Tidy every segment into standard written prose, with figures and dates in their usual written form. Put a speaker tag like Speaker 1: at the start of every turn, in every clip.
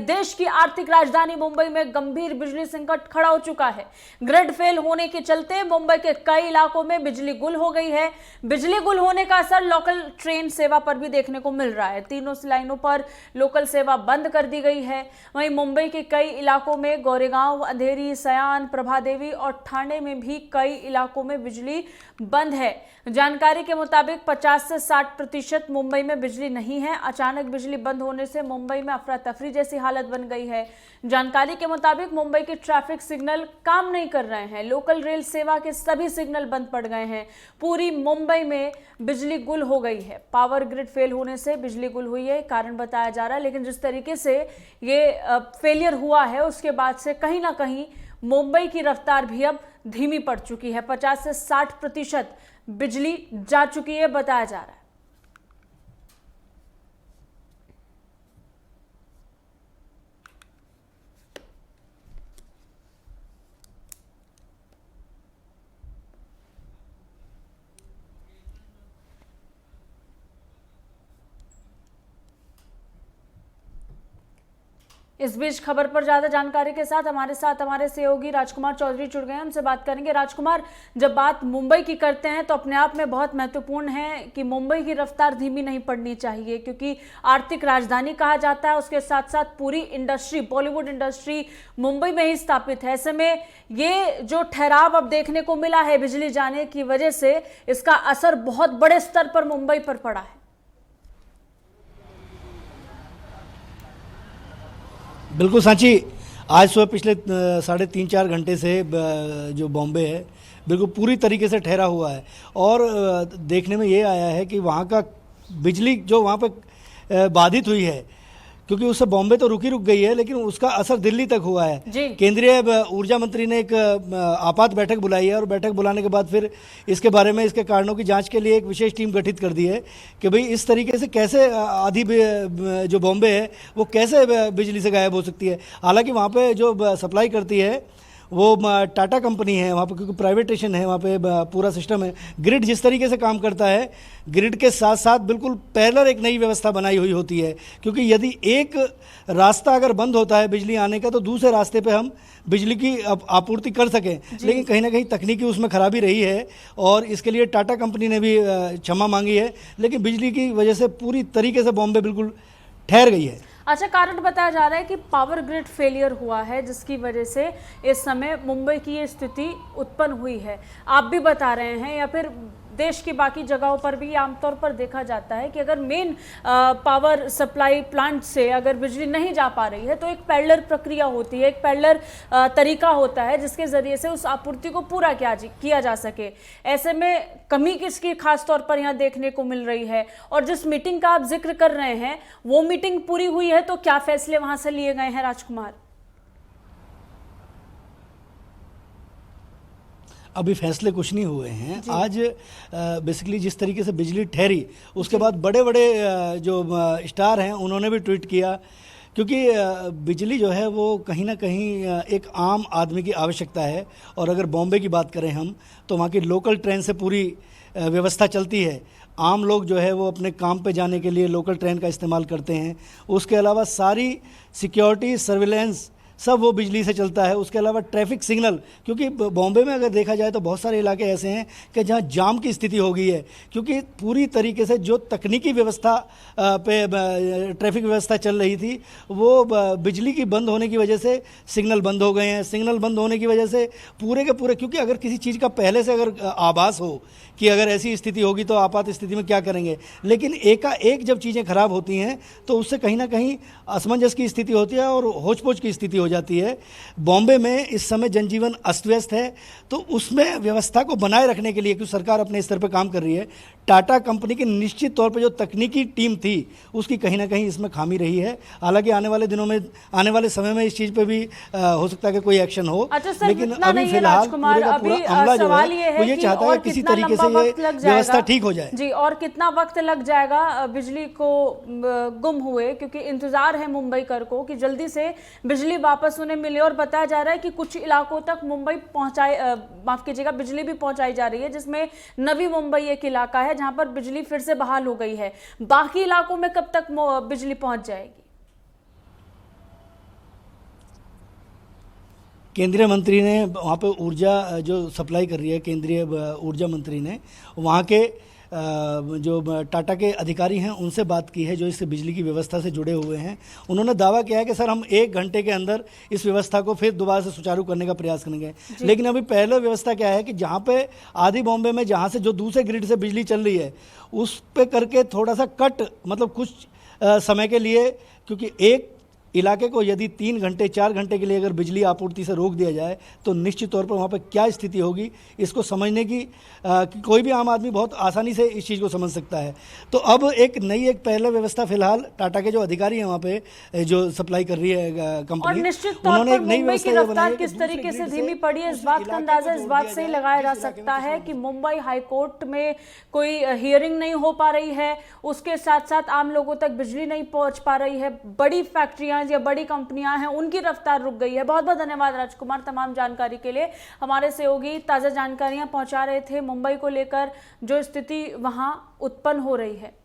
Speaker 1: देश की आर्थिक राजधानी मुंबई में गंभीर बिजली संकट खड़ा हो चुका है। ग्रिड फेल होने के चलते मुंबई के कई इलाकों में बिजली गुल हो गई है। बिजली गुल होने का असर लोकल ट्रेन सेवा पर भी देखने को मिल रहा है। तीनों लाइनों पर लोकल सेवा बंद कर दी गई है। वहीं मुंबई के कई इलाकों में गोरेगांव, अंधेरी, सयान, प्रभादेवी और ठाणे में भी कई इलाकों में बिजली बंद है। जानकारी के मुताबिक 50 से 60% मुंबई में बिजली नहीं है। अचानक बिजली बंद होने से मुंबई में अफरा तफरी जैसी हालत बन गई है। जानकारी के मुताबिक मुंबई के ट्रैफिक सिग्नल काम नहीं कर रहे हैं। लोकल रेल सेवा के सभी सिग्नल बंद पड़ गए हैं। पूरी मुंबई में बिजली गुल हो गई है। पावर ग्रिड फेल होने से बिजली गुल हुई है, कारण बताया जा रहा है। लेकिन जिस तरीके से ये फेलियर हुआ है उसके बाद से कहीं ना कहीं मुंबई की रफ्तार भी अब धीमी पड़ चुकी है। 50 से 60% बिजली जा चुकी है बताया जा रहा है। इस बीच खबर पर ज्यादा जानकारी के साथ हमारे सहयोगी राजकुमार चौधरी जुड़ गए हैं। उनसे बात करेंगे। राजकुमार, जब बात मुंबई की करते हैं तो अपने आप में बहुत महत्वपूर्ण है कि मुंबई की रफ्तार धीमी नहीं पड़नी चाहिए, क्योंकि आर्थिक राजधानी कहा जाता है। उसके साथ साथ पूरी इंडस्ट्री, बॉलीवुड इंडस्ट्री मुंबई में ही स्थापित है। ऐसे में ये जो ठहराव अब देखने को मिला है बिजली जाने की वजह से, इसका असर बहुत बड़े स्तर पर मुंबई पर पड़ा है।
Speaker 2: बिल्कुल सांची, आज सुबह पिछले 3.5-4 घंटे से जो बॉम्बे है बिल्कुल पूरी तरीके से ठहरा हुआ है। और देखने में ये आया है कि वहाँ का बिजली जो वहाँ पे बाधित हुई है, क्योंकि उससे बॉम्बे तो रुक गई है, लेकिन उसका असर दिल्ली तक हुआ है। केंद्रीय ऊर्जा मंत्री ने एक आपात बैठक बुलाई है और बैठक बुलाने के बाद फिर इसके बारे में, इसके कारणों की जांच के लिए एक विशेष टीम गठित कर दी है कि भाई इस तरीके से कैसे आधी जो बॉम्बे है वो कैसे बिजली से गायब हो सकती है। हालांकि वहाँ पे जो सप्लाई करती है वो टाटा कंपनी है वहाँ पे, क्योंकि प्राइवेटेशन है वहाँ पे, पूरा सिस्टम है। ग्रिड जिस तरीके से काम करता है, ग्रिड के साथ साथ बिल्कुल पैरेलल एक नई व्यवस्था बनाई हुई होती है, क्योंकि यदि एक रास्ता अगर बंद होता है बिजली आने का तो दूसरे रास्ते पे हम बिजली की आपूर्ति कर सकें। लेकिन कहीं ना कहीं तकनीकी उसमें खराबी रही है और इसके लिए टाटा कंपनी ने भी क्षमा मांगी है। लेकिन बिजली की वजह से पूरी तरीके से बॉम्बे बिल्कुल ठहर गई है।
Speaker 1: अच्छा, कारण बताया जा रहा है कि पावर ग्रिड फेलियर हुआ है, जिसकी वजह से इस समय मुंबई की ये स्थिति उत्पन्न हुई है। आप भी बता रहे हैं, या फिर देश की बाकी जगहों पर भी आमतौर पर देखा जाता है कि अगर मेन पावर सप्लाई प्लांट से अगर बिजली नहीं जा पा रही है तो एक पैरेलल प्रक्रिया होती है, एक पैरेलल तरीका होता है जिसके जरिए से उस आपूर्ति को पूरा किया जा सके। ऐसे में कमी किसकी खास तौर पर यहाँ देखने को मिल रही है? और जिस मीटिंग का आप जिक्र कर रहे हैं वो मीटिंग पूरी हुई है तो क्या फैसले वहां से लिए गए हैं राजकुमार?
Speaker 2: अभी फैसले कुछ नहीं हुए हैं। आज बेसिकली जिस तरीके से बिजली ठहरी उसके बाद बड़े बड़े जो स्टार हैं उन्होंने भी ट्वीट किया, क्योंकि बिजली जो है वो कहीं ना कहीं एक आम आदमी की आवश्यकता है। और अगर बॉम्बे की बात करें हम तो वहाँ की लोकल ट्रेन से पूरी व्यवस्था चलती है। आम लोग जो है वो अपने काम पे जाने के लिए लोकल ट्रेन का इस्तेमाल करते हैं। उसके अलावा सारी सिक्योरिटी, सर्विलेंस सब वो बिजली से चलता है। उसके अलावा ट्रैफिक सिग्नल, क्योंकि बॉम्बे में अगर देखा जाए तो बहुत सारे इलाके ऐसे हैं कि जहाँ जाम की स्थिति हो गई है, क्योंकि पूरी तरीके से जो तकनीकी व्यवस्था पे ट्रैफिक व्यवस्था चल रही थी वो बिजली की बंद होने की वजह से सिग्नल बंद हो गए हैं। सिग्नल बंद होने की वजह से पूरे के पूरे, क्योंकि अगर किसी चीज़ का पहले से अगर आभास हो कि अगर ऐसी स्थिति होगी तो आपात स्थिति में क्या करेंगे, लेकिन एकाएक जब चीज़ें खराब होती हैं तो उससे कहीं ना कहीं असमंजस की स्थिति होती है और होच पोच की स्थिति हो जाती है। बॉम्बे में इस समय जनजीवन अस्त व्यस्त है, तो उसमें व्यवस्था को बनाए रखने के लिए, क्योंकि सरकार अपने स्तर पर काम कर रही है, टाटा कंपनी की निश्चित तौर पर जो तकनीकी टीम थी उसकी कहीं ना कहीं इसमें खामी रही है। हालांकि आने वाले दिनों में, आने वाले समय में इस चीज़ पे भी हो सकता है कि कोई एक्शन हो।
Speaker 1: अच्छा,
Speaker 2: लेकिन अभी फिलहाल पूरा अमला जो है वो ये चाहता है कि किसी तरीके से ये व्यवस्था ठीक हो जाए।
Speaker 1: जी, और कितना वक्त लग जाएगा बिजली को गुम हुए, क्योंकि इंतजार है मुंबई कर को कि जल्दी से बिजली वापस उन्हें मिले। और बताया जा रहा है कि कुछ इलाकों तक बिजली भी पहुंचाई जा रही है, जिसमें नवी मुंबई एक इलाका है जहां पर बिजली फिर से बहाल हो गई है। बाकी इलाकों में कब तक बिजली पहुंच जाएगी?
Speaker 2: केंद्रीय मंत्री ने वहाँ पे ऊर्जा जो सप्लाई कर रही है, केंद्रीय ऊर्जा मंत्री ने वहाँ के जो टाटा के अधिकारी हैं उनसे बात की है, जो इस बिजली की व्यवस्था से जुड़े हुए हैं। उन्होंने दावा किया है कि सर हम 1 घंटे के अंदर इस व्यवस्था को फिर दोबारा से सुचारू करने का प्रयास करेंगे। लेकिन अभी पहले व्यवस्था क्या है कि जहाँ पे आधी बॉम्बे में जहाँ से जो दूसरे ग्रिड से बिजली चल रही है उस पे करके थोड़ा सा कट, मतलब कुछ समय के लिए, क्योंकि एक इलाके को यदि 3 घंटे 4 घंटे के लिए अगर बिजली आपूर्ति से रोक दिया जाए तो निश्चित तौर पर वहाँ पर क्या स्थिति होगी, इसको समझने की कोई भी आम आदमी बहुत आसानी से इस चीज़ को समझ सकता है। तो अब एक पहले व्यवस्था फिलहाल टाटा के जो अधिकारी हैं वहाँ पे जो सप्लाई कर रही है कंपनी,
Speaker 1: और निश्चित तौर पर मुंबई की रफ्तार किस तरीके से धीमी पड़ी है, इस बात का अंदाजा इस बात से ही लगाया जा सकता है कि मुंबई हाईकोर्ट में कोई हियरिंग नहीं हो पा रही है, उसके साथ साथ आम लोगों तक बिजली नहीं पहुंच पा रही है, बड़ी फैक्ट्रियां या बड़ी कंपनियां हैं उनकी रफ्तार रुक गई है। बहुत बहुत धन्यवाद राजकुमार तमाम जानकारी के लिए। हमारे सहयोगी ताज़ा जानकारियां पहुंचा रहे थे मुंबई को लेकर जो स्थिति वहां उत्पन्न हो रही है।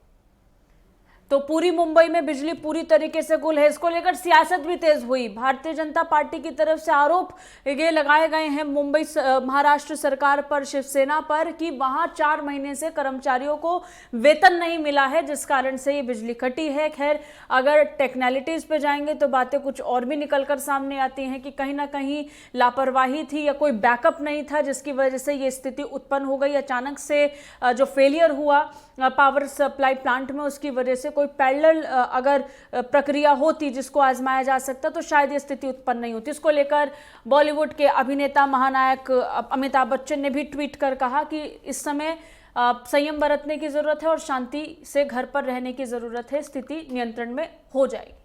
Speaker 1: तो पूरी मुंबई में बिजली पूरी तरीके से गुल है, इसको लेकर सियासत भी तेज हुई। भारतीय जनता पार्टी की तरफ से आरोप ये लगाए गए हैं मुंबई महाराष्ट्र सरकार पर, शिवसेना पर, कि वहां 4 महीने से कर्मचारियों को वेतन नहीं मिला है, जिस कारण से ये बिजली कटी है। खैर, अगर टेक्निकलिटीज पे जाएंगे तो बातें कुछ और भी निकलकर सामने आती हैं कि कहीं ना कहीं लापरवाही थी या कोई बैकअप नहीं था, जिसकी वजह से ये स्थिति उत्पन्न हो गई। अचानक से जो फेलियर हुआ पावर सप्लाई प्लांट में, उसकी वजह से कोई पैरेलल अगर प्रक्रिया होती जिसको आजमाया जा सकता तो शायद ये स्थिति उत्पन्न नहीं होती। इसको लेकर बॉलीवुड के अभिनेता महानायक अमिताभ बच्चन ने भी ट्वीट कर कहा कि इस समय संयम बरतने की जरूरत है और शांति से घर पर रहने की जरूरत है, स्थिति नियंत्रण में हो जाएगी।